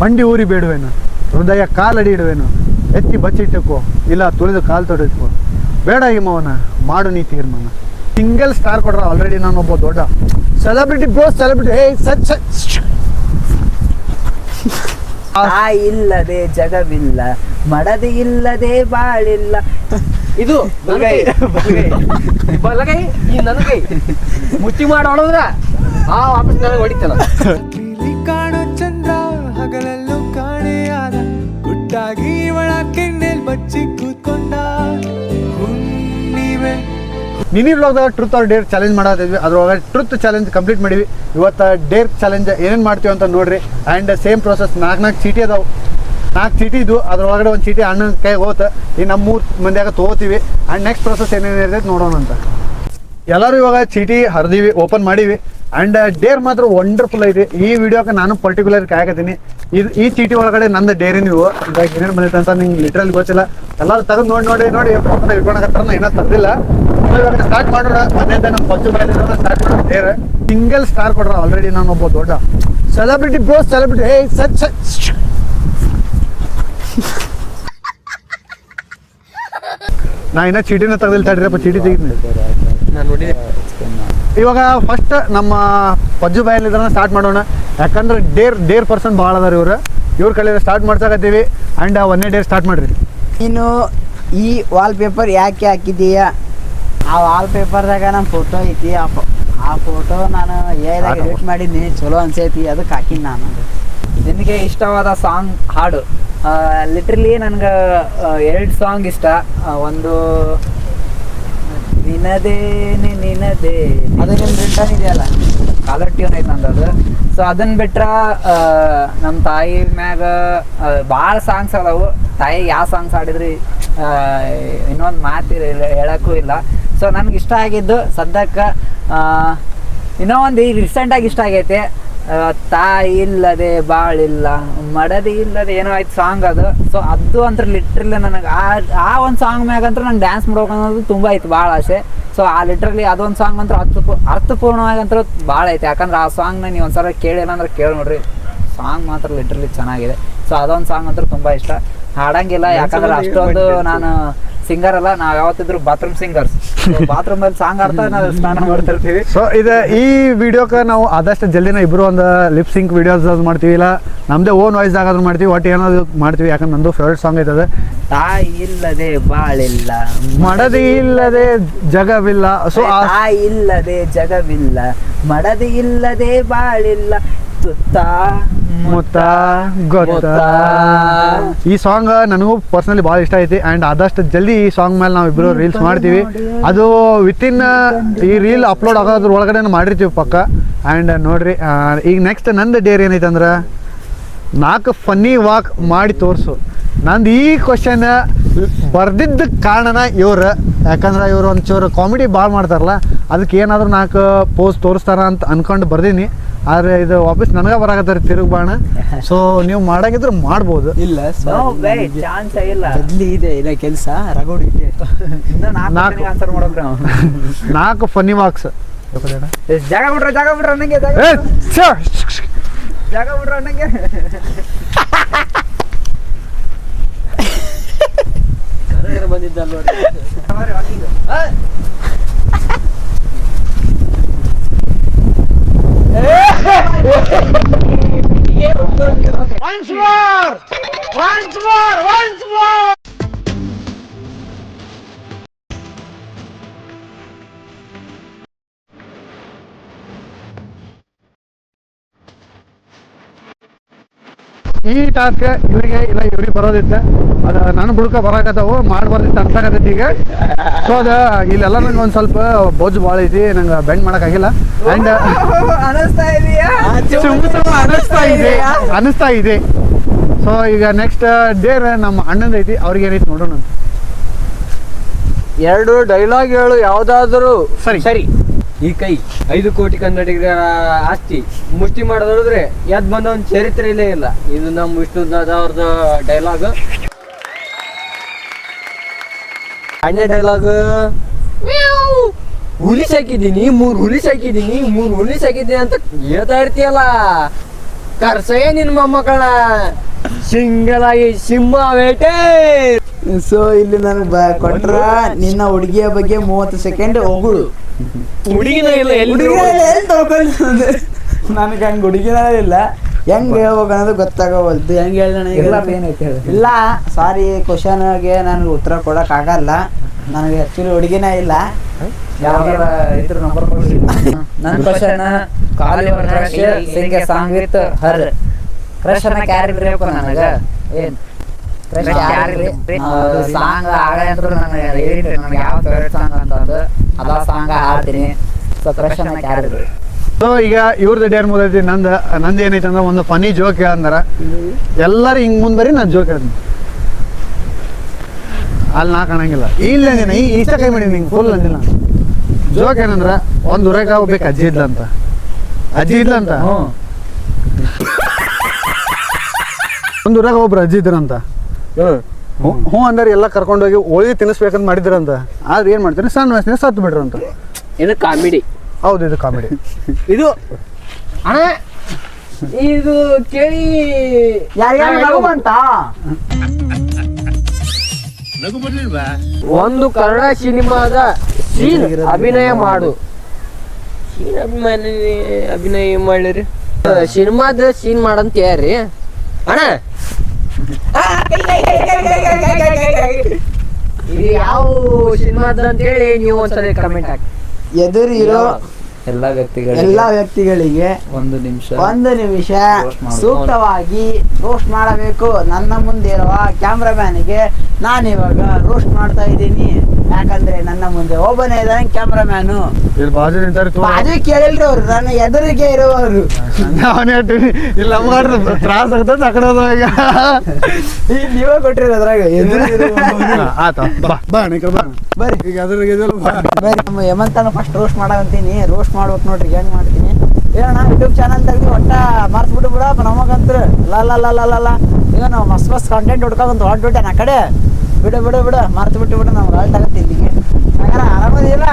ಮಂಡಿ ಊರಿ ಬೇಡುವೇನು, ಹೃದಯ ಕಾಲಡಿ ಇಡುವೇನು, ಎತ್ತಿ ಬಚ್ಚಿಟ್ಟಕ್ಕೋ ಇಲ್ಲ ತುಳಿದು ಕಾಲು ತೊಡಿಟ್ಕೋ, ಬೇಡ ಈ ಮೌನ ಮಾಡು ನೀ ತೀರ್ಮಾನ. ಸಿಂಗಲ್ ಸ್ಟಾರ್ ಕೊಡ್ರ ಆಲ್ರೆಡಿ ನಾನು ಒಬ್ಬ ದೊಡ್ಡ ಸೆಲೆಬ್ರಿಟಿ ಬ್ರೋ, ಸೆಲೆಬ್ರಿಟಿ. ಇಲ್ಲದೆ ಜಗವಿಲ್ಲ, ಮಡದಿ ಇಲ್ಲದೆ ಬಾಳಿಲ್ಲ. ಇದು ಬಲಗೈ ಈ ನನಗೈ ಮುಟ್ಟಿ ಮಾಡೋದ್ರ ಆ ವಾಪಸ್ ನನಗೆ ಹೊಡಿತಲ್ಲ. ಕಾಣೋ ಚಂದ್ರ ಹಗಲಲ್ಲೂ ಕಾಣೆಯಾದ, ಗುಟ್ಟಾಗಿ ಒಳ ಕೆನ್ನೆಲ್ ಬಚ್ಚಿ ಕೂತ್ಕೊಂಡ ಹುಣ್ಣಿಮೆ. ಮಿನಿ ಬ್ಲಾಗ್ದಾಗ ಟ್ರೂತ್ ಆರ್ ಡೇರ್ ಚಾಲೆಂಜ್ ಮಾಡತ್ತಿದ್ವಿ. ಅದ್ರೊಳಗೆ ಟ್ರೂತ್ ಚಾಲೆಂಜ್ ಕಂಪ್ಲೀಟ್ ಮಾಡಿವಿ. ಇವತ್ತು ಡೇರ್ ಚಾಲೆಂಜ್ ಏನೇನು ಮಾಡ್ತೀವಿ ಅಂತ ನೋಡ್ರಿ. ಆ್ಯಂಡ್ ಸೇಮ್ ಪ್ರೊಸೆಸ್, 4 ಚೀಟಿ ಅದಾವೆ. 4 ಚೀಟಿ ಇದು, ಅದ್ರೊಳಗಡೆ ಒಂದು ಚೀಟಿ ಅಣ್ಣನ ಕೈ ಹೋತ, ಈ ನಮ್ಮ 3 ಮಂದಿಯಾಗ ತೊಗೋತೀವಿ. ಆ್ಯಂಡ್ ನೆಕ್ಸ್ಟ್ ಪ್ರೊಸೆಸ್ ಏನೇನು ಇರ್ತೈತೆ ನೋಡೋಣ ಅಂತ. ಎಲ್ಲರೂ ಇವಾಗ ಚೀಟಿ ಹರಿದೀವಿ, ಓಪನ್ ಮಾಡೀವಿ. ಆ್ಯಂಡ್ ಡೇರ್ ಮಾತ್ರ ವಂಡರ್ಫುಲ್ ಐತಿ. ಈ ವಿಡಿಯೋಕ್ಕೆ ನಾನು ಪರ್ಟಿಕ್ಯುಲರ್ ಕಾಯಕತ್ತೀನಿ. ಈ ಚೀಟಿ ಒಳಗಡೆ ನಂದು ಡೇರಿ ನೀವು ಇವಾಗ ಏನೇನು ಬಂದೈತೆ ಅಂತ ನಿಂಗೆ ಲಿಟ್ರಲಿ ಗೊತ್ತಿಲ್ಲ. ಎಲ್ಲರೂ ತೆಗೆದು ನೋಡಿ ಇಟ್ಕೊಳಕತ್ತಾರ, ಏನೋ ತರದಿಲ್ಲ. ಇವಾಗ ಸ್ಟಾರ್ಟ್ ಮಾಡೋಣ. ಮನೆಯಿಂದ ನಮ್ಮ ಪಚ್ಚು ಬಾಯಲ್ಲಿ ಸ್ಟಾರ್ಟ್ ಮಾಡೋಣ. ಡೇರ್ ಸಿಂಗಲ್ ಸ್ಟಾರ್ ಕೊಡ್ರ ಆಲ್ರೆಡಿ ನಾನು ಒಬ್ಬ ದೊಡ್ಡ ಸೆಲೆಬ್ರಿಟಿ ಬ್ರೋ, ಸೆಲೆಬ್ರಿಟಿ. ನಾ ಇನ್ನ ಚೀಟಿನ ತೆಗೆದಿಲ್ಲ, ತಡ್ರಿಯಪ್ಪ ಚೀಟಿ ತೆಗಿದ್ನಿ. ನಾನು ನೋಡಿದೆ. ಇವಾಗ ಫಸ್ಟ್ ನಮ್ಮ ಪಜ್ಜು ಬಾಯಲ್ಲಿ ಸ್ಟಾರ್ಟ್ ಮಾಡೋಣ. ಯಾಕಂದ್ರೆ ಡೇರ್ ಪರ್ಸನ್ ಭಾಳ ಅದಾರ ಇವ್ರ ಕೈಲಿ ಸ್ಟಾರ್ಟ್ ಮಾಡ್ಸಕತ್ತೀವಿ. ಆ್ಯಂಡ್ 1ನೇ ಡೇರ್ ಸ್ಟಾರ್ಟ್ ಮಾಡ್ರಿ. ನೀನು ಈ ವಾಲ್ ಪೇಪರ್ ಯಾಕೆ ಹಾಕಿದೀಯ? ಆ ವಾಲ್ ಪೇಪರ್ದಾಗ ನಮ್ಮ ಫೋಟೋ ಐತಿ. ಆ ಫೋಟೋ ನಾನು ಎಡಿಟ್ ಮಾಡಿದ್ದೀನಿ, ಚಲೋ ಅನ್ಸೈತಿ, ಅದಕ್ಕೆ ಹಾಕಿನಿ ನಾನು. ನಿನಗೆ ಇಷ್ಟವಾದ ಸಾಂಗ್ ಹಾಡು? ಲಿಟ್ರಲಿ ನನಗೆ 2 ಸಾಂಗ್ ಇಷ್ಟ. ಒಂದು ನಿನದೇನೆ ನಿನದೇ, ಅದು ನಿಮ್ಮ ರಿಟರ್ನ್ ಇದೆಯಲ್ಲ, ಕಾಲರ್ ಟ್ಯೂನ್ ಐತೆ ನಂದು. ಸೊ ಅದನ್ನ ಬಿಟ್ರೆ ನಮ್ಮ ತಾಯಿ ಮ್ಯಾಗ ಭಾಳ ಸಾಂಗ್ಸ್ ಅದಾವು. ತಾಯಿಗೆ ಯಾವ ಸಾಂಗ್ಸ್ ಹಾಡಿದ್ರಿ ಇನ್ನೊಂದು ಮಾತು ಹೇಳೋಕ್ಕೂ ಇಲ್ಲ. ಸೊ ನನಗೆ ಇಷ್ಟ ಆಗಿದ್ದು ಸದ್ಯಕ್ಕೆ ಇನ್ನೂ ಒಂದು ಈಗ ರೀಸೆಂಟಾಗಿ ಇಷ್ಟ ಆಗೈತೆ, ತಾಯಿ ಇಲ್ಲದೆ ಬಾಳಿಲ್ಲ, ಮಡದಿ ಇಲ್ಲದೆ ಏನೋ ಆಯ್ತು ಸಾಂಗ್ ಅದು. ಸೊ ಅದು ಅಂತ ಲಿಟ್ರಲಿ ನನಗೆ ಆ ಒಂದು ಸಾಂಗ್ ಮ್ಯಾಗಂತೂ ನಂಗೆ ಡ್ಯಾನ್ಸ್ ಮಾಡ್ಬೇಕು ಅನ್ನೋದು ತುಂಬ ಐತೆ, ಭಾಳ ಆಸೆ. ಸೊ ಆ ಲಿಟ್ರಲಿ ಅದೊಂದು ಸಾಂಗ್ ಅಂತೂ ಅರ್ಥಪೂರ್ಣವಾಗಿ ಅಂತೂ ಭಾಳ ಐತೆ. ಯಾಕಂದ್ರೆ ಆ ಸಾಂಗ್ನ ನೀವು ಒಂದ್ಸಲ ಕೇಳಿಲ್ಲ ಅಂದ್ರೆ ಕೇಳಿ ನೋಡ್ರಿ, ಸಾಂಗ್ ಮಾತ್ರ ಲಿಟ್ರಲಿ ಚೆನ್ನಾಗಿದೆ. ಸೊ ಅದೊಂದು ಸಾಂಗ್ ಅಂತೂ ತುಂಬ ಇಷ್ಟ. ಹಾಡಂಗಿಲ್ಲ, ಯಾಕಂದ್ರೆ ಅಷ್ಟೊಂದು ನಾನು ಸಿಂಗರ್ ಅಲ್ಲ, ನಾವು ಯಾವತ್ತಿದ್ರು ಬಾತ್ರೂಮ್ ಸಿಂಗರ್ಸ್. ಬಾತ್ರೂಮ್ ಅಲ್ಲಿ ಸಾಂಗ್ ಆಡ್ತಾ ನಾವು ಸ್ನಾನ ಮಾಡ್ತಿರ್ತೀವಿ. ಸೊ ಈ ವಿಡಿಯೋಕ್ಕೆ ನಾವು ಆದಷ್ಟು ಜಲ್ದಿನ ಇಬ್ರು ಒಂದು ಲಿಪ್ ಸಿಂಕ್ ವಿಡಿಯೋಸ್ ಮಾಡ್ತೀವಿ, ಇಲ್ಲ ನಮ್ದೇ ಓನ್ ವಾಯ್ಸ್ ಆಗಾದ್ರೂ ಮಾಡ್ತೀವಿ, ಒಟ್ಟು ಏನಾದ್ರು ಮಾಡ್ತೀವಿ. ಯಾಕಂದ್ರೆ ನಂದು ಫೇವ್ರೇಟ್ ಸಾಂಗ್ ಐತದ. ತಾಯಿ ಇಲ್ಲದೆ ಬಾಳಿಲ್ಲ, ಮಡದಿ ಇಲ್ಲದೆ ಜಗವಿಲ್ಲ. ಸೊ ತಾಯಿ ಇಲ್ಲದೆ ಜಗವಿಲ್ಲ, ಮಡದಿ ಇಲ್ಲದೆ ಬಾಳಿಲ್ಲ, ತುತ್ತಾ ಮುತ್ತ ಗೊತ್ತಾ. ಈ ಸಾಂಗ್ ನನಗೂ ಪರ್ಸನಲಿ ಭಾಳ ಇಷ್ಟ ಐತಿ. ಆ್ಯಂಡ್ ಆದಷ್ಟು ಜಲ್ದಿ ಈ ಸಾಂಗ್ ಮೇಲೆ ನಾವು ಇಬ್ಬರು ರೀಲ್ಸ್ ಮಾಡ್ತೀವಿ. ಅದು ವಿತಿನ್ ಈ ರೀಲ್ ಅಪ್ಲೋಡ್ ಆಗೋದ್ರ ಒಳಗಡೆ ಮಾಡಿರ್ತೀವಿ ಪಕ್ಕ. ಆ್ಯಂಡ್ ನೋಡ್ರಿ, ಈಗ ನೆಕ್ಸ್ಟ್ ನಂದು ಡೇರ್ ಏನೈತೆ ಅಂದ್ರೆ 4 ಫನ್ನಿ ವಾಕ್ ಮಾಡಿ ತೋರಿಸು. ನಂದು ಈ ಕ್ವಶನ್ ಬರ್ದಿದ್ದ ಕಾರಣನ ಇವ್ರು, ಯಾಕಂದ್ರೆ ಇವರು ಒಂಚೂರು ಕಾಮಿಡಿ ಭಾಳ ಮಾಡ್ತಾರಲ್ಲ, ಅದಕ್ಕೆ ಏನಾದರೂ 4 ಪೋಸ್ ತೋರಿಸ್ತಾರ ಅಂತ ಅನ್ಕೊಂಡು ಬರ್ದೀನಿ. ಆದರೆ ಇದು ವಾಪಸ್ ನನಗೆ ಬರಾಕತ್ತಾರೆ ತಿರುಗಿ ಬಾಣ. ಸೊ ನೀವು ಮಾಡಾಗಿದ್ರೆ ಮಾಡ್ಬೋದು. ಇಲ್ಲ ಚಾನ್ಸ್ ಇಲ್ಲ, ಇದೆ ಇಲ್ಲ ಕೆಲಸ ರಗೋಡಿ ಇದೆ. 4 ಫನ್ನಿ ವಾಕ್ಸ್. ಜಾಗ ಬಿಡ್ರ ನನಗೆ, ಜಾಗ ಬಿಡ್ರ ನನಗೆ. ಬಂದಿದ್ದಲ್ಲ Once more! Once more! Once more! ಈ ಟಾಸ್ಕ್ ಇವರಿಗೆ ಇಲ್ಲ, ಇವ್ರಿಗೆ ಬರೋದಿತ್ತು. ಅದು ನಾನು ಬುಡ್ಕ ಬರಾಕತ್ತಾವು, ಮಾಡ್ಬಾರ್ದಿತ್ತು ಅನ್ಸಾಕತ್ತೈತಿ ಈಗ. ಸೊ ಅದು ಇಲ್ಲೆಲ್ಲ ನಂಗೆ ಒಂದು ಸ್ವಲ್ಪ ಬೊಜ್ಜು ಭಾಳ ಐತಿ, ನಂಗೆ ಬೆಂಡ್ ಮಾಡೋಕ್ಕಾಗಿಲ್ಲ. ಆ್ಯಂಡ್ ಅನಿಸ್ತಾ ಇದೆ. ಸೊ ಈಗ ನೆಕ್ಸ್ಟ್ ಡೇರ್ ನಮ್ಮ ಅಣ್ಣಂದು ಐತಿ, ಅವ್ರಿಗೆ ಏನೈತಿ ನೋಡೋಣ. 2 ಡೈಲಾಗ್ ಹೇಳು ಯಾವ್ದಾದ್ರು. ಸರಿ. ಈ ಕೈ 5 ಕೋಟಿ ಕನ್ನಡಿಗರ ಆಸ್ತಿ, ಮುಷ್ಟಿ ಮಾಡೋದ್ರೆ ಎದ್ ಬಂದ ಒಂದು ಚರಿತ್ರೆ ಇಲ್ಲೇ ಇಲ್ಲ. ಇದು ನಮ್ಮ ವಿಷ್ಣುದಾದ ಅವ್ರದ್ದು ಡೈಲಾಗ್. 2ನೇ ಡೈಲಾಗ್, ಹುಲಿ ಸಾಕಿದ್ದೀನಿ 3 ಹುಲಿ ಸಾಕಿದ್ದೀನಿ 3 ಹುಲಿ ಸಾಕಿದ್ದೀನಿ ಅಂತ ಹೇಳ್ತಾ ಇರ್ತೀಯಲ್ಲ. ಕರ್ಸಯ್ಯ ನಿನ್ ಮೊಮ್ಮಕ್ಕಳ ಸಿಂಗಲ್ ಆಗಿ ಸಿಂಹ ಬೇಟೆ. ಸೊ ಇಲ್ಲಿ ನನಗೆ ಕೊಟ್ರ ನಿನ್ನ ಹುಡುಗಿಯ ಬಗ್ಗೆ 30 ಸೆಕೆಂಡ್ ಹೋಗುದು. ಹುಡುಗಿನ ಇಲ್ಲ ಎಲ್ಲಿ ನನಗೆ ಹಂಗೆ ಹುಡುಗಿನ ಇಲ್ಲ, ಹೆಂಗ್ ಹೇಳ್ಬೇಕು ಅನ್ನೋದು ಗೊತ್ತಾಗವಲ್ದು. ಹೆಂಗ್ ಹೇಳೋಣ ಏನೈತೆ ಹೇಳಿ. ಇಲ್ಲ ಸಾರಿ, ಕ್ವಶನ್ಗೆ ನನಗೆ ಉತ್ತರ ಕೊಡಕ್ ಆಗಲ್ಲ. ನನಗೆ ಆಕ್ಚುಲಿ ಹುಡುಗಿನ ಇಲ್ಲ. ಯಾವ್ದಾರ ಇದ್ರ ನಂಬರ್ ಕೊಡಿ. ನನ್ನ ಕ್ವಶನ್ ಕಾಲಿವರ್ crush sing a song with her. Crush ಅನ್ನ ಕ್ಯಾರಿದ್ರಪ್ಪ ನನಗ ಏನ್ ಕ್ರಶ್ ಕ್ಯಾರಿದ್ರಿ ಸಾಂಗ್ ಆಗಲೇ ಅಂತ ನನಗೆ ಹೇಳಿದ್ರಿ ನನಗೆ ಯಾವ ಫೇವರೇಟ್ ಸಾಂಗ್ ಅಂತಂದು ಅದ ಸಾಂಗ್ ಹಾಡ್ತೀನಿ. ಸೊ ಕ್ರಶ್ ಅನ್ನ ಕ್ಯಾರಿದ್ರಿ. ಸೊ ಈಗ ಇವ್ರದ್ದು ಡೇರ್ ಮುಗಿದೈತಿ. ನಂದು ಏನೈತೆ ಅಂದ್ರೆ ಒಂದು ಫನಿ ಜೋಕ್ ಅಂದಾರ ಎಲ್ಲರೂ ಹಿಂಗ್ ಮುಂದ್ ಬರೀ ನಾನು ಜೋಕ್ ಹೇಳ್ತೀನಿ. ಅಲ್ಲಿ ನಾ ಕಾಣಂಗಿಲ್ಲ ಇಲ್ಲ ಅಂದಿನ ಈ ಇಷ್ಟ ಕೈ ಮಾಡಿ ನಿಂಗೆ ಫುಲ್ ಅಂದಿಲ್ಲ. ಜೋಕ್ ಏನಂದ್ರ ಒಂದ್ ಊರಾಗ ಹೋಗ್ಬೇಕು ಅಜ್ಜಿ ಇದ್ಲಂತ. ಒಂದ್ ಊರಾಗ ಒಬ್ರು ಅಜ್ಜಿ ಇದ್ರಂತ. ಹ್ಞೂ ಅಂದ್ರೆ ಎಲ್ಲ ಕರ್ಕೊಂಡೋಗಿ ಹೋಳಿಗೆ ತಿನ್ನಿಸ್ಬೇಕಂತ ಮಾಡಿದ್ರಂತ. ಆದ್ರೆ ಏನ್ ಮಾಡ್ತಾರೆ, ಸಣ್ಣ ವಯಸ್ಸಿನ ಸತ್ತು ಬಿಡ್ರಂತ. ಇದು ಕಾಮಿಡಿ. ಹೌದು, ಇದು ಕಾಮಿಡಿ. ಇದು ಅಣ್ಣ ಇದು ಕೇಳಿ ಒಂದು ಕನ್ನಡ ಸಿನಿಮಾದ ಸೀನ್ ಅಭಿನಯ ಮಾಡು. ಸೀನ್ ಅಭಿನಯ ಮಾಡಿರಿ ಸಿನಿಮಾದ ಸೀನ್ ಮಾಡಂತ ಯಾರಿ ಅಣ್ಣ? ಇದು ಯಾವ ಸಿನಿಮಾದ ಅಂತೇಳಿ ನೀವು ಒಂದ್ಸಲ ಕಮೆಂಟ್ ಹಾಕಿ. ಎದುರಿರೋ ಎಲ್ಲಾ ವ್ಯಕ್ತಿಗಳಿಗೆ ಒಂದು ನಿಮಿಷ ಸೂಕ್ತವಾಗಿ ರೋಸ್ಟ್ ಮಾಡಬೇಕು. ನನ್ನ ಮುಂದೆ ಇರುವ ಕ್ಯಾಮ್ರಾಮ್ಯಾನಿಗೆ ನಾನಿವಾಗ ರೋಸ್ಟ್ ಮಾಡ್ತಾ ಇದ್ದೀನಿ. ಯಾಕಂದ್ರೆ ನನ್ನ ಮುಂದೆ ಒಬ್ಬನೇ ಇದ್ದಾನೆ ಕ್ಯಾಮ್ರಾಮ್ಯಾನು. ಇಲ್ಲಿ ಬಾಜು ನಿಂತಾರೆ ಬಾಜು ಕೇಳಿಲ್ರಿ ಅವ್ರು, ನನ್ನ ಎದುರಿಗೆ ಇರುವವರು. ಅವನೇ ಹೇಳ್ತೀನಿ ಇಲ್ಲ ತ್ರಾಸ ಆಗ್ತದೆ ಆ ಕಡೆ ಹೋದಾಗ. ಈಗ ನೀವೇ ಕೊಟ್ಟಿರಿ ಅದ್ರಾಗ ಎದುರು ಆತ ಬಾ ಬರ್ರಿ ಈಗ ಅದ್ರಾಗ ಬರ್ರಿ. ನಮ್ಮ ಹೇಮಂತನ ಫಸ್ಟ್ ರೋಸ್ಟ್ ಮಾಡಂತೀನಿ. ರೋಸ್ಟ್ ಮಾಡ್ಬೇಕು ನೋಡ್ರಿ ಹೆಂಗ್ ಮಾಡ್ತೀನಿ ಹೇಳೋಣ. ಯೂಟ್ಯೂಬ್ ಚಾನಲ್ ತೆಗ್ದು ಒಟ್ಟ ಮರ್ಸ್ಬಿಟ್ಟು ಬಿಡ ನಮಗಂತ್ರ ಲಲ್ಲ ಈಗ ನಾವು ಮಸ್ತ್ ಕಂಟೆಂಟ್ ಹುಡ್ಕೊಂತ ಹೊರಟ್ಬಿಟ್ಟೆ ಆ ಕಡೆ. ಬಿಡು ಮರ್ತು ಬಿಟ್ಟು ನಮ್ಗೆ ಅಲ್ಟ್ ಆಗತ್ತೆ ಇಲ್ಲಿಗೆ. ಹಾಗಾರ ಆರಾಮದಿಲ್ಲ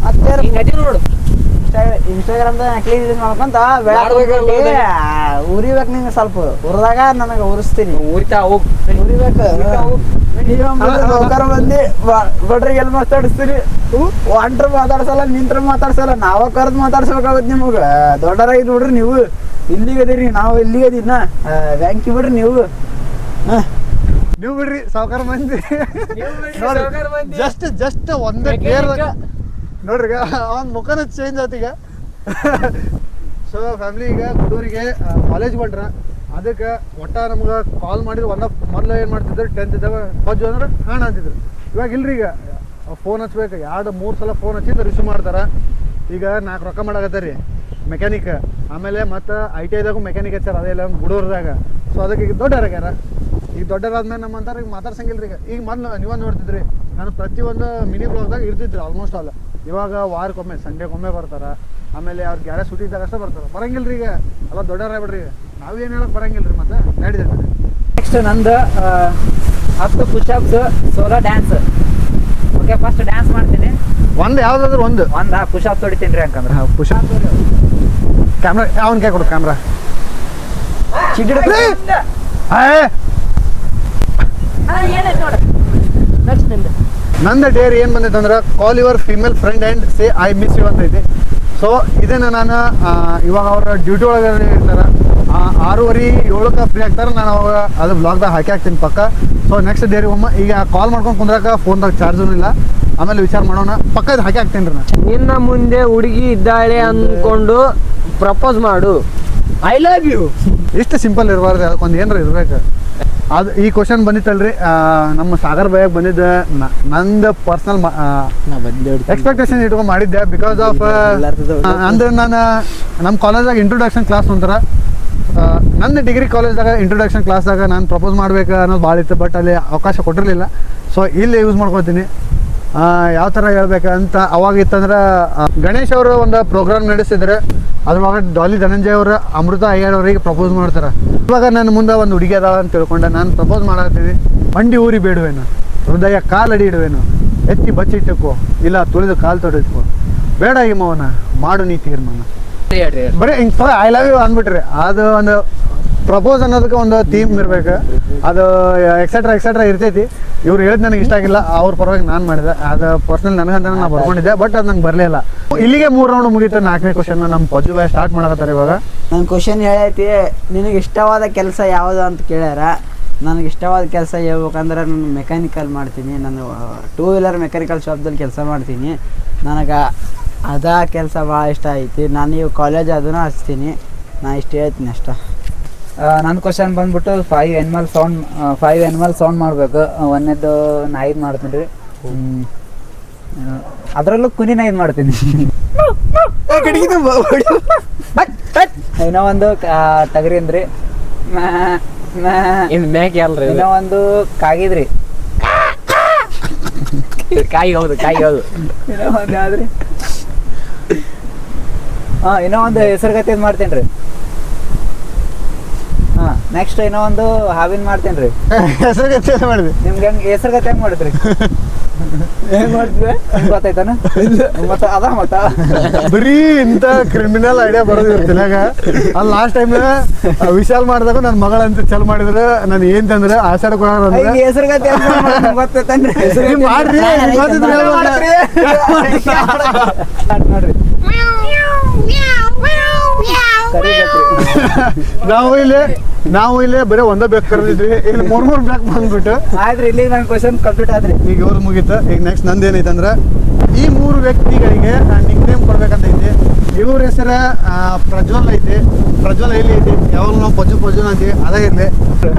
ಮತ್ತೆ ನೋಡು ಇನ್ಸ್ಟಾಗ್ರಾಮ್ದಾಗ ನಕಲಿ ಮಾಡ್ಕೊಂತ ಉರಿಬೇಕು. ನಿಂಗೆ ಸ್ವಲ್ಪ ಉರಿದಾಗ ನನಗೆ ಉರಿಸ್ತೀನಿ. ಉರಿಬೇಕು. ಬಂದು ಕೊಟ್ರಿಗೆ ಎಲ್ಲಿ ಮಾತಾಡಿಸ್ತೀರಿ. ಒಂಟ್ರ ಮಾತಾಡ್ಸಲ್ಲ, ನಿಂತ್ರ ಮಾತಾಡ್ಸಲ್ಲ. ನಾವ ಕರೆದು ಮಾತಾಡ್ಸ್ಬೇಕಾಗುತ್ತೆ ನಿಮಗೆ. ದೊಡ್ಡರಾಗಿ ನೋಡ್ರಿ ನೀವು. ಇಲ್ಲಿಗದಿರಿ, ನಾವು ಇಲ್ಲಿಗದಿನ ಬ್ಯಾಂಕಿ ಬಿಡ್ರಿ ನೀವು. ನೀವು ಬಿಡ್ರಿ ಸಾವುಕಾರ ಮಂದಿ. ಜಸ್ಟ್ ಒಂದೇ ಡೇರ್ ನೋಡ್ರಿ ಅವನ್ ಮುಖನ ಚೇಂಜ್ ಆಯ್ತು ಈಗ. ಸೊ ಫ್ಯಾಮಿಲಿ ಈಗ ಹುಡುಗರಿಗೆ ಕಾಲೇಜ್ ಬಂದ್ರ ಅದಕ್ಕೆ ಒಟ್ಟ ನಮ್ಗೆ ಕಾಲ್ ಮಾಡಿದ್ರು. ಮೊದಲು ಏನು ಮಾಡ್ತಿದ್ರು 10th ಇದ್ದಾಗ ಪಜ್ಜು ಅಂದ್ರೆ ಹಾಣ ಅಂತಿದ್ರು. ಇವಾಗ ಇಲ್ರಿ, ಈಗ ಫೋನ್ ಹಚ್ಬೇಕು. 2-3 ಸಲ ಫೋನ್ ಹಚ್ಚಿದ್ರೆ ರಿಸೀವ್ ಮಾಡ್ತಾರೆ. ಈಗ 4 ರೊಕ್ಕ ಮಾಡಾಕತ್ತಾರ ರೀ ಮೆಕ್ಯಾನಿಕ್. ಆಮೇಲೆ ಮತ್ತು ITIದಾಗೂ ಮೆಕ್ಯಾನಿಕ್ ಹಚ್ಚಾರ, ಅದೆಲ್ಲ ಗುಡೂರ್ದಾಗ. ಸೊ ಅದಕ್ಕೆ ಈಗ ದೊಡ್ಡರಾಗ್ಯಾರ. ಈಗ ದೊಡ್ಡರಾದ್ಮೇಲೆ ನಮ್ಮ ಅಂತಾರೆ ಈಗ ಮಾತಾಡ್ಸಂಗಿಲ್ರಿ. ಈಗ ಮೊದಲು ನೀವೇ ನೋಡ್ತಿದ್ರಿ, ನಾನು ಪ್ರತಿಯೊಂದು ಮಿನಿ ಬ್ಲಾಗ್ದಾಗ ಇರ್ತಿದ್ರಿ ಆಲ್ಮೋಸ್ಟ್ ಆಲ್. ಇವಾಗ ವಾರಕ್ಕೊಮ್ಮೆ ಸಂಡೇಗೊಮ್ಮೆ ಬರ್ತಾರೆ. ಆಮೇಲೆ ಅವ್ರು ಗ್ಯಾರೇಜ್ ಸೂಟಿ ಇದ್ದಾಗ ಅಷ್ಟೇ ಬರ್ತಾರೆ. ಬರಂಗಿಲ್ರಿ ಈಗ ಎಲ್ಲ ದೊಡ್ಡರಾಗ್ಬಿಡ್ರಿ. ನಾವೇನು ಹೇಳಕ್ ಬರಂಗಿಲ್ರಿ. ಮತ್ತೆ ನಡೀತೈತೆ. ನೆಕ್ಸ್ಟ್ ನಂದು 10 push-ups solo dance. Okay, first dance ಮಾಡ್ತೀನಿ. ಯಾವ್ದಾದ್ರು ಒಂದು ಪುಷಪ್ಸ್ ಹೊಡಿತೀನಿ ರೀ. ಯಾಕಂದ್ರೆ ಪುಷ್ ಕ್ಯಾಮ್ರಾ ಅವನ ಕೈ ಕೊಡು. ಕ್ಯಾಮ್ರಾ ನಂದು ಡೇರ್ ಏನು ಬಂದೈತೆ ಅಂದ್ರೆ call your female friend and say I miss you ಅಂತ ಐತಿ. ಸೊ ಇದನ್ನು ನಾನು ಇವಾಗ ಅವ್ರ ಡ್ಯೂಟಿ ಒಳಗೆ ಇರ್ತಾರೆ. 6:30-7 ಫ್ರೀ ಆಗ್ತಾರೆ. ನಾನು ಅವಾಗ ಅದು ಬ್ಲಾಗ್ದಾಗ ಹಾಕ್ತೀನಿ ಪಕ್ಕ. ಸೊ ನೆಕ್ಸ್ಟ್ ಡೇರಿ ಈಗ ಕಾಲ್ ಮಾಡ್ಕೊಂಡು ಕುಂದ್ರಾಕ ಫೋನ್ದಾಗ ಚಾರ್ಜೂ ಇಲ್ಲ. ಆಮೇಲೆ ವಿಚಾರ ಮಾಡೋಣ, ಪಕ್ಕ ಇದು ಹಾಕ್ತೀನಿ ರೀ. ನಾನು ನಿನ್ನ ಮುಂದೆ ಹುಡುಗಿ ಇದ್ದಾಳೆ ಅಂದ್ಕೊಂಡು ಪ್ರಪೋಸ್ ಮಾಡು. I love you. ಇಷ್ಟು ಸಿಂಪಲ್ ಇರಬಾರ್ದು, ಅದಕ್ಕೊಂದು ಏನಾರ ಇರ್ಬೇಕು. ಅದು ಈ ಕ್ವಶನ್ ಬಂದಿತ್ತಲ್ರಿ, ನಮ್ಮ ಸಾಗರ್ ಭಯ್ಯಾಗ ಬಂದಿದ್ದ. ನಂದು ಪರ್ಸ್ನಲ್ ಎಕ್ಸ್ಪೆಕ್ಟೇಷನ್ ಇಟ್ಕೊಂಡು ಮಾಡಿದ್ದೆ. ಬಿಕಾಸ್ ಆಫ್ ಅಂದ್ರೆ ನಾನು ನಮ್ಮ ಕಾಲೇಜಾಗ ಇಂಟ್ರೊಡಕ್ಷನ್ ಕ್ಲಾಸ್ ಅಂತಾರೆ. ನನ್ನ ಡಿಗ್ರಿ ಕಾಲೇಜ್ದಾಗ ಇಂಟ್ರೊಡಕ್ಷನ್ ಕ್ಲಾಸ್ದಾಗ ನಾನು ಪ್ರಪೋಸ್ ಮಾಡ್ಬೇಕು ಅನ್ನೋದು ಭಾಳ ಇತ್ತು. ಬಟ್ ಅಲ್ಲಿ ಅವಕಾಶ ಕೊಟ್ಟಿರಲಿಲ್ಲ. ಸೊ ಇಲ್ಲಿ ಯೂಸ್ ಮಾಡ್ಕೊತೀನಿ. ಯಾವ ಥರ ಹೇಳ್ಬೇಕಂತ ಅವಾಗ ಇತ್ತಂದ್ರೆ ಗಣೇಶ್ ಅವರು ಒಂದು ಪ್ರೋಗ್ರಾಮ್ ನಡೆಸಿದ್ರೆ ಅದ್ರೊಳಗೆ ಡಾಲಿ ಧನಂಜಯ ಅವರು ಅಮೃತ ಅಯ್ಯರ್ ಅವರಿಗೆ ಪ್ರಪೋಸ್ ಮಾಡ್ತಾರೆ. ಇವಾಗ ನನ್ನ ಮುಂದೆ ಒಂದು ಹುಡುಗಿ ಅದಾವ ಅಂತ ತಿಳ್ಕೊಂಡೆ ನಾನು ಪ್ರಪೋಸ್ ಮಾಡತ್ತೀನಿ. ಮಂಡಿ ಊರಿ ಬೇಡುವೇನು, ಹೃದಯ ಕಾಲಡಿ ಇಡುವೇನು, ಎತ್ತಿ ಬಚ್ಚಿಟ್ಟಕ್ಕೋ ಇಲ್ಲ ತುಳಿದು ಕಾಲು ತೊಡಿದ್ಕೋ, ಬೇಡ ಈ ಮೌನ ಮಾಡು ನೀ ತೀರ್ಮಾನ. ಅಷ್ಟೇ ಹೇಳ್ರಿ. ಬರೀ ಹಿಂಗೆ ಐ ಲವ್ ಯು ಅಂದ್ಬಿಟ್ರಿ, ಅದು ಒಂದು ಪ್ರಪೋಸ್ ಅನ್ನೋದಕ್ಕೆ ಒಂದು ಥೀಮ್ ಇರ್ಬೇಕು, ಅದು ಎಕ್ಸೆಟ್ರಾ ಇರ್ತೈತಿ. ಇವ್ರು ಹೇಳಿದ್ ನನಗೆ ಇಷ್ಟ ಆಗಿಲ್ಲ, ಅವ್ರ ಪರವಾಗಿ ನಾನು ಮಾಡಿದೆ, ಅದು ಪರ್ಸನಲ್ ನನಗಂತ ನಾನು ಬರ್ಕೊಂಡಿದ್ದೆ, ಬಟ್ ಅದು ನಂಗೆ ಬರಲಿಲ್ಲ. ಇಲ್ಲಿಗೆ 3 ರೌಂಡ್ ಮುಗೀತು. 4ನೇ ಕ್ವಶನ್ ನಮ್ಮ ಪಜ್ಜು ಬಾಯ್ ಸ್ಟಾರ್ಟ್ ಮಾಡಕತ್ತಾರೆ ಇವಾಗ. ನನ್ನ ಕ್ವಶನ್ ಹೇಳೈತಿ, ನಿನಗೆ ಇಷ್ಟವಾದ ಕೆಲಸ ಯಾವುದು ಅಂತ ಕೇಳ್ಯಾರ. ನನಗೆ ಇಷ್ಟವಾದ ಕೆಲಸ ಹೇಳ್ಬೇಕಂದ್ರೆ ನಾನು ಮೆಕ್ಯಾನಿಕಲ್ ಮಾಡ್ತೀನಿ. ನಾನು 2 ವೀಲರ್ ಮೆಕ್ಯಾನಿಕಲ್ ಶಾಪ್ದಲ್ಲಿ ಕೆಲಸ ಮಾಡ್ತೀನಿ. ನನಗೆ ಅದ ಕೆಲಸ ಭಾಳ ಇಷ್ಟ ಐತಿ. ನಾನು ಇವು ಕಾಲೇಜ್ ಅದನ್ನು ಹಚ್ತೀನಿ. ನಾ ಇಷ್ಟು ಹೇಳ್ತೀನಿ ಅಷ್ಟ. ನನ್ನ ಕ್ವಶನ್ ಬಂದ್ಬಿಟ್ಟು 5 ಎನಿಮಲ್ ಸೌಂಡ್ ಮಾಡಬೇಕು. ಒಂದೇದು ನಾಯಿದ್ ಮಾಡ್ತೀನಿ ರೀ, ಅದರಲ್ಲೂ ಕುನಿ ನಾಯಿದ್ ಮಾಡ್ತೀನಿ. ಇನ್ನೂ ಒಂದು ಟಗರಿ ಅಂದ್ರಿ, ಇನ್ ಮ್ಯಾಕ್ ಅಲ್ರಿ, ಇನ್ನೂ ಒಂದು ಕಾಗಿದ್ರಿ, ಕಾಯಿ ಹೌದು. ಇನ್ನೂ ಒಂದು ಯಾವ್ದ್ರಿ, ಇನ್ನೂ ಒಂದು ಹೆಸರುಗತಿ ಮಾಡ್ತೀನಿ ರೀ. ನೆಕ್ಸ್ಟ್ ಇನ್ನೂ ಒಂದು ಹಾವಿನ ಮಾಡ್ತೀನಿ ರೀ. ಹೆಸರು ಮಾಡಿದ್ವಿ. ನಿಮ್ಗೆ ಹೆಂಗೆ ಹೆಸರುಗತಿ ಹೆಂಗೆ ಮಾಡಿದ್ರಿ? ಹೆಂಗ್ ಮಾಡ್ತಿದ್ವಿ ಗೊತ್ತಾಯ್ತಾನ? ಮತ್ತ ಅದ ಮತ್ತ ಬರೀ ಇಂಥ ಕ್ರಿಮಿನಲ್ ಐಡಿಯಾ ಬರೋದು ತಲೆಯಾಗ. ಅಲ್ಲಿ ಲಾಸ್ಟ್ ಟೈಮ್ ವಿಶಾಲ್ ಮಾಡಿದಾಗ ನನ್ನ ಮಗಳಂತ ಚಲ್ ಮಾಡಿದ್ರೆ ನಾನು ಏನ್ ತಂದ್ರೆ ಆಷಾಢ ಕೊಡೋರು ಹೆಸರುಗತಿ ಗೊತ್ತಾಯ್ತಾನ್ರಿ? ಮಾಡ್ರಿ ನೋಡ್ರಿ ನಾವು ಇಲ್ಲಿ ಬರೀ ಒಂದೇ ಬೇಕು ಕರೆದಿದ್ವಿ, ಇಲ್ಲಿ 3 ಬ್ಯಾಕ್ ಬಂದ್ಬಿಟ್ಟು ಆಯ್ತ್ರಿ. ಇಲ್ಲಿಗೆ ನನ್ನ ಕ್ವಶನ್ ಕಂಪ್ಲೀಟ್ ಆದ್ರಿ. ಈಗ ಇವ್ರು ಮುಗೀತು. ಈಗ ನೆಕ್ಸ್ಟ್ ನಂದು ಏನೈತೆ ಅಂದ್ರೆ, ಈ 3 ವ್ಯಕ್ತಿಗಳಿಗೆ ನಿಕ್ ನೇಮ್ ಕೊಡ್ಬೇಕಂತ ಐತಿ. ಇವ್ರ ಹೆಸರು ಪ್ರಜ್ವಲ್ ಐತಿ. ಪ್ರಜ್ವಲ್ ಎಲ್ಲಿ ಐತಿ? ಯಾವಾಗ ನಾವು ಪಜ್ಜು ಅಂತೀವಿ, ಅದೇ ಇರಲಿ.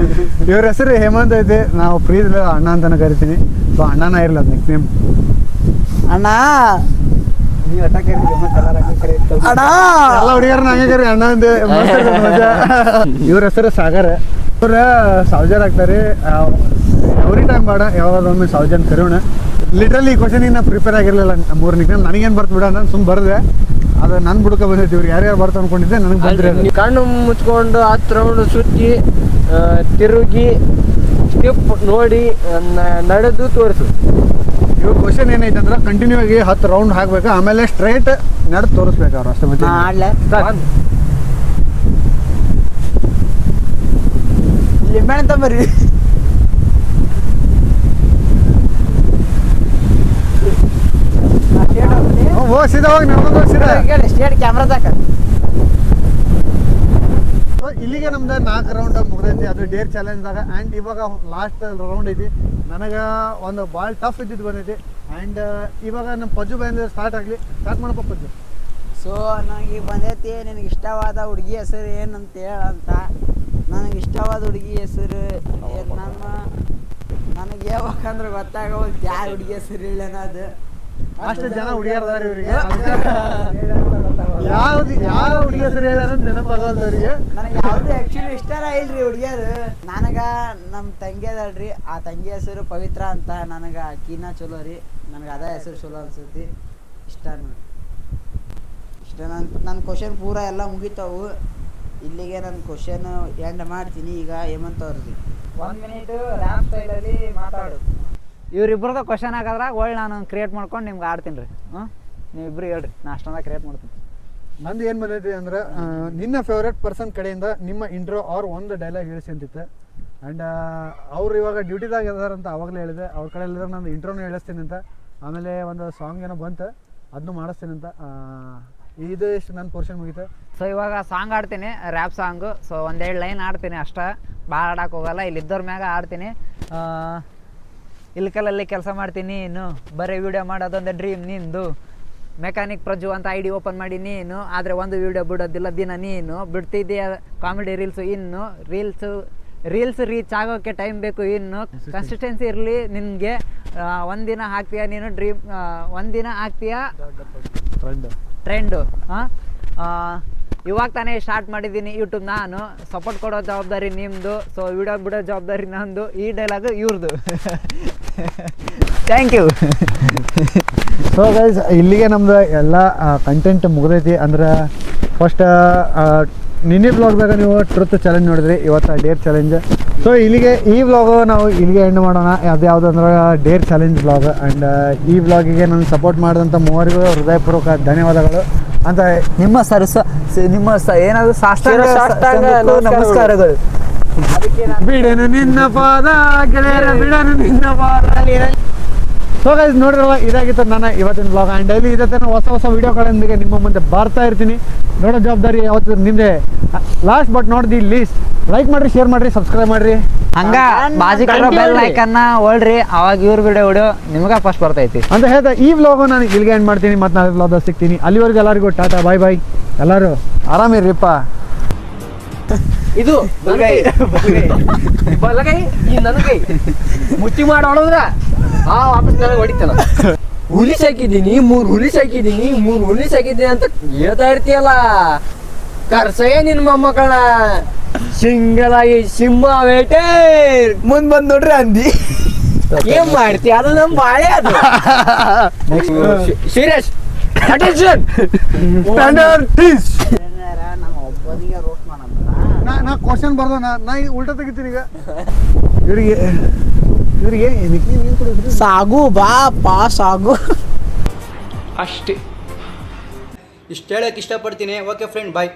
ಇವ್ರ ಹೆಸರು ಹೇಮಂತ್ ಐತಿ. ನಾವು ಪ್ರೀತಿ ಅಣ್ಣ ಅಂತಾನೆ ಕರಿತೀನಿ. ಸೊ ಅಣ್ಣನ ಇರಲಿ ಅದು ನಿಕ್ ನೇಮ್. ಅಣ್ಣ ನೀವು ಅಟ್ಟ ಕರೀರಿ, ಮತ್ತೆ ಎಲ್ಲರೂ ಕರೀತಾರೆ. ಅಣ್ಣ ಎಲ್ಲ ಹುಡುಗಿಯರನ್ನ ಹಂಗೆ ಕರಿ ಅಣ್ಣ ಅಂದೆ. ಇವ್ರ ಹೆಸರು ಸಾಗರ್. ಇವ್ರ ಸಾವ್ಜಾರ್ ಆಗ್ತಾರೆ. ಎವ್ರಿ ಟೈಮ್ ಬೇಡ, ಯಾವಾಗೊಮ್ಮೆ ಸಾವ್ಜನ್ ಕರೋಣ. ಲಿಟ್ರಲಿ ಈ ಕ್ವಶನಿಗೆ ನಾ ಪ್ರಿಪೇರ್ ಆಗಿರಲಿಲ್ಲ. 3 ನಿಕ್ ನೇಮ್ ನನಗೇನು ಬರ್ತು ಬಿಡ, ನಾನು ಸುಮ್ಮನೆ ಬರೆದೆ. ಅದು ನನ್ನ ಬುಡಕ ಬಂದೈತಿ. ಇವ್ರು ಯಾರ್ಯಾರು ಬರ್ತಾ ಅನ್ಕೊಂಡಿದ್ದೆ, ನನಗೆ ಬಂದ್ರೆ ನೀವು ಕಣ್ಣು ಮುಚ್ಕೊಂಡು 10 ರೌಂಡ್ ಸುತ್ತಿ ತಿರುಗಿ ಸ್ಟಿಪ್ ನೋಡಿ ನಡೆದು ತೋರಿಸು. ಇವಾಗ ಕ್ವಶನ್ ಏನೈತೆ ಅಂದ್ರೆ, ಕಂಟಿನ್ಯೂ ಆಗಿ 10 ರೌಂಡ್ ಹಾಕ್ಬೇಕು, ಆಮೇಲೆ ಸ್ಟ್ರೈಟ್ ನಡೆದು ತೋರಿಸ್ಬೇಕು ಅವ್ರು ಅಷ್ಟೇ. ಮತ್ತೆ ಆಡ್ಲೆ ಲಿಂಬೆ ಅಂತ ಬರ್ರಿ. ಓ ಸೀದಾ ಹೋಗಿ ನಡ್ಕೊಂಡು ಸೀದಾ. ಸ್ಟೇಟ್ ಕ್ಯಾಮ್ರಾ ತಾಕ. ಇಲ್ಲಿಗೆ ನಮ್ದು 4 ರೌಂಡ್ ಮುಗ್ದೈತಿ. ಅದು ಡೇರ್ ಚಾಲೆಂಜ್ದಾಗ. ಆ್ಯಂಡ್ ಇವಾಗ ಲಾಸ್ಟ್ ರೌಂಡ್ ಐತಿ. ನನಗೆ ಒಂದು ಭಾಳ ಟಫ್ ಇದ್ದಿದ್ದು ಬಂದೈತಿ. ಆ್ಯಂಡ್ ಇವಾಗ ನಮ್ಮ ಪಜ್ಜು ಬಾಯಿಂದ ಸ್ಟಾರ್ಟ್ ಮಾಡಪ್ಪ ಪಜ್ಜು. ಸೊ ನನಗೆ ಬಂದೈತಿ, ನಿನಗೆ ಇಷ್ಟವಾದ ಹುಡುಗಿ ಹೆಸರು ಏನಂತ ಹೇಳಂತ. ನನಗೆ ಇಷ್ಟವಾದ ಹುಡುಗಿ ಹೆಸರು ನನಗೆ ಯಾವಾಗಂದ್ರೆ ಗೊತ್ತಾಗವಲ್ದು ಯಾರು ಹುಡುಗಿ ಹೆಸರು ಹೇಳೋದು. ಅಷ್ಟು ಜನ ಹುಡುಗಿಯರ್ದಾರ ಇವರಿಗೆ. ಯಾವ ಹುಡುಗಿ ಹೆಸರು ಹೇಳ್ಯಾರ ನೆನಪಾಗಲ್ದು ಅವರಿಗೆ. ನನಗೆ ಯಾವುದು ಆ್ಯಕ್ಚುಲಿ ಇಷ್ಟರ ಇಲ್ರಿ ಹುಡುಗಿಯರು. ನನಗೆ ನಮ್ಮ ತಂಗಿ ಅದಲ್ರಿ, ಆ ತಂಗಿ ಹೆಸರು ಪವಿತ್ರ ಅಂತ. ನನಗೆ ಆಕಿನ ಚಲೋ ರೀ, ನನಗೆ ಅದ ಹೆಸರು ಚಲೋ ಅನ್ಸತಿ. ಇಷ್ಟ ನೋಡಿ, ಇಷ್ಟ. ನನ್ನ ಕ್ವಶನ್ ಪೂರ ಎಲ್ಲ ಮುಗಿತಾವು. ಇಲ್ಲಿಗೆ ನನ್ನ ಕ್ವಶನ್ ಎಂಡ್ ಮಾಡ್ತೀನಿ. ಈಗ ಹೇಮಂತ್ ಅವ್ರದ್ದು 1 ಮಿನಿಟ್ ರ್ಯಾಪ್ ಸ್ಟೈಲಲ್ಲಿ ಮಾತಾಡು. ಇವ್ರಿಬ್ರದ ಕ್ವಶನ್ ಹಾಕಿದ್ರಾಗ ಒಳ್ಳೆ ನಾನು ಕ್ರಿಯೇಟ್ ಮಾಡ್ಕೊಂಡು ನಿಮ್ಗೆ ಆಡ್ತೀನಿ ರೀ. ನೀವಿಬ್ರು ಹೇಳ್ರಿ, ನಾ ಅಷ್ಟೊಂದಾಗ ಕ್ರಿಯೇಟ್ ಮಾಡ್ತೀನಿ. ನಂದು ಏನು ಬಂದೈತಿ ಅಂದ್ರೆ, ನಿನ್ನ ಫೇವ್ರೇಟ್ ಪರ್ಸನ್ ಕಡೆಯಿಂದ ನಿಮ್ಮ ಇಂಟ್ರೋ ಅವ್ರು ಒಂದು ಡೈಲಾಗ್ ಹೇಳಿಸಿ ಅಂತಿತ್ತು. ಆ್ಯಂಡ್ ಅವ್ರು ಇವಾಗ ಡ್ಯೂಟಿದಾಗ ಇದಾರಂತ ಅವಾಗಲೇ ಹೇಳಿದೆ. ಅವ್ರ ಕಡೆ ಹೇಳಿದ್ರೆ ನಾನು ಇಂಟ್ರೋನು ಹೇಳಿಸ್ತೀನಿ ಅಂತ. ಆಮೇಲೆ ಒಂದು ಸಾಂಗ್ ಏನೋ ಬಂತು, ಅದನ್ನು ಮಾಡಿಸ್ತೀನಿ ಅಂತ. ಇದು ಎಷ್ಟು ನನ್ನ ಪೋರ್ಷನ್ ಮುಗೀತು. ಸೊ ಇವಾಗ ಸಾಂಗ್ ಆಡ್ತೀನಿ, ರ್ಯಾಪ್ ಸಾಂಗು. ಸೊ 1-2 ಲೈನ್ ಆಡ್ತೀನಿ ಅಷ್ಟೇ, ಭಾಳ ಆಡಕ್ಕೆ ಹೋಗಲ್ಲ. ಇಲ್ಲಿದ್ದವ್ರ ಮ್ಯಾಗ ಆಡ್ತೀನಿ. ಇಲ್ಕಲಲ್ಲಿ ಕೆಲಸ ಮಾಡ್ತೀನಿ, ಇನ್ನು ಬರೀ ವಿಡಿಯೋ ಮಾಡೋದೊಂದು ಡ್ರೀಮ್ ನಿಂದು. ಮೆಕ್ಯಾನಿಕ್ ಪ್ರಜ್ಜು ಅಂತ ID ಓಪನ್ ಮಾಡಿ ನೀನು, ಆದರೆ ಒಂದು ವಿಡಿಯೋ ಬಿಡೋದಿಲ್ಲ ದಿನ ನೀನು. ಬಿಡ್ತಿದ್ದೀಯ ಕಾಮಿಡಿ ರೀಲ್ಸು, ಇನ್ನು ರೀಲ್ಸ್ ರೀಚ್ ಆಗೋಕ್ಕೆ ಟೈಮ್ ಬೇಕು. ಇನ್ನು ಕನ್ಸಿಸ್ಟೆನ್ಸಿ ಇರಲಿ ನಿನಗೆ. ಒಂದಿನ ಹಾಕ್ತೀಯ ನೀನು ಡ್ರೀಮ್, ಒಂದಿನ ಹಾಕ್ತೀಯ ಟ್ರೆಂಡು. ಇವಾಗ ತಾನೇ ಸ್ಟಾರ್ಟ್ ಮಾಡಿದ್ದೀನಿ ಯೂಟ್ಯೂಬ್ ನಾನು. ಸಪೋರ್ಟ್ ಕೊಡೋ ಜವಾಬ್ದಾರಿ ನಿಮ್ಮದು. ಸೊ ವಿಡಿಯೋ ಬಿಡೋ ಜವಾಬ್ದಾರಿ ನಂದು. ಈ ಡೈಲಾಗು ಇವ್ರದ್ದು. Thank you. ಸೊ ಗೈಸ್, ಇಲ್ಲಿಗೆ ನಮ್ದು ಎಲ್ಲ ಕಂಟೆಂಟ್ ಮುಗ್ದೈತಿ. ಅಂದ್ರೆ ಫಸ್ಟ್ ನಿನ್ನೆ ಬ್ಲಾಗ್ದಾಗ ನೀವು ಟ್ರುತ್ ಚಾಲೆಂಜ್ ನೋಡಿದ್ರಿ, ಇವತ್ತು ಡೇರ್ ಚಾಲೆಂಜ್. ಸೊ ಇಲ್ಲಿಗೆ ಈ ವ್ಲಾಗು ನಾವು ಇಲ್ಲಿಗೆ ಎಂಡ್ ಮಾಡೋಣ. ಅದು ಯಾವುದು ಅಂದ್ರೆ ಡೇರ್ ಚಾಲೆಂಜ್ ವ್ಲಾಗ್. ಆ್ಯಂಡ್ ಈ ವ್ಲಾಗಿಗೆ ನಾನು ಸಪೋರ್ಟ್ ಮಾಡಿದಂಥ ಮೂವರಿಗೂ ಹೃದಯಪೂರ್ವಕ ಧನ್ಯವಾದಗಳು. ಅಂತ ನಿಮ್ಮ ಏನಾದ್ರು ಸಾಷ್ಟಾಂಗ ಸಾಷ್ಟಾಂಗ ನಮಸ್ಕಾರಗಳು. ಬಿಡನು ನಿನ್ನ ಪಾದ ಗೆಳೆಯರ ಬಿಡನು ನಿನ್ನ ಪಾದ. ಸೊ ಗೈಸ್ ನೋಡಿರಲ್ಲ, ಇದಾಗಿತ್ತು ನನ್ನ ಇವತ್ತಿನ ಬ್ಲಾಗ್. ಆ್ಯಂಡ್ ಡೈಲಿ ಇದೇ ಥರ ಹೊಸ ವಿಡಿಯೋಗಳೊಂದಿಗೆ ನಿಮ್ಮ ಮುಂದೆ ಬರ್ತಾ ಇರ್ತೀನಿ. ನೋಡೋ ಜವಾಬ್ದಾರಿ ಯಾವತ್ತು ನಿಮ್ಮದೇ. Last but not the list, like ಮಾಡಿರಿ, ಶೇರ್ ಮಾಡಿರಿ, ಸಬ್ಸ್ಕ್ರೈಬ್ ಮಾಡಿರಿ. ಹಂಗ ಬಾಜಿ ಬೆಲ್ ಐಕನ್ನ ಹೊಳ್ರಿ, ಅವಾಗ ಇವ್ರ ವಿಡಿಯೋ ನಿಮ್ಗ ಫಸ್ಟ್ ಬರ್ತೈತಿ ಅಂತ ಹೇಳ್ತಾ ಈ ವ್ಲಾಗು ನಾನು ಇಲ್ಲಿಗೆ ಎಂಡ್ ಮಾಡ್ತೀನಿ. ಮತ್ತೆ ನಾಳೆ ವ್ಲಾಗ್ದಾಗ ಸಿಗ್ತೀನಿ. ಅಲ್ಲಿವರೆಗೂ ಎಲ್ಲರಿಗೂ ಟಾಟಾ ಬಾಯ್ ಬಾಯ್. ಎಲ್ಲರೂ ಆರಾಮಿರ್ರಿಪ್ಪ. ಇದು ಬಲಗೈ ಈ ನನಗೈ ಮುಟ್ಟಿ ಮಾಡಿ ಹೊಡೋದ್ರ ವಾಪಸ್ ನನಗೆ ಹೊಡಿತಾನ. ಹುಲಿ ಸಾಕಿದ್ದೀನಿ, 3 ಹುಲಿ ಸಾಕಿದ್ದೀನಿ, 3 ಹುಲಿ ಸಾಕಿದ್ದೀನಿ ಅಂತ ಹೇಳ್ತಾ ಇರ್ತೀಯಲ್ಲ. ಕರ್ಸಯ್ಯ ನಿನ್ ಮೊಮ್ಮಕ್ಕಳ ಸಿಂಗಲಾಗಿ ಸಿಂಹ ಬೇಟೆ ಮುಂದ್ ಬಂದ್ ನೋಡ್ರಿ ಅಂದಿ. ಏನ್ ಮಾಡ್ತಿ? ಅದು ನಮ್ ಬಾಳೆ. ಅದು ಸೀರಿಯಸ್ ಅಟೆನ್ಷನ್. ನಮ್ಮ ಒಬ್ಬನಿಗೆ ರೋಸ್ಟ್ ಮಾಡೋಣ. ನಾ ಕ್ವಶನ್ ಬರ್ದು ನಾ ಉಲ್ಟಾ ತೆಗಿತೀನಿ ಈಗ. ಇವ್ರಿಗೆ ಸಾಗು ಬಾ ಪಾ ಸಾಗು. ಅಷ್ಟೇ ಇಷ್ಟು ಹೇಳಕ್ಕೆ ಇಷ್ಟಪಡ್ತೀನಿ. ಓಕೆ ಫ್ರೆಂಡ್, ಬಾಯ್.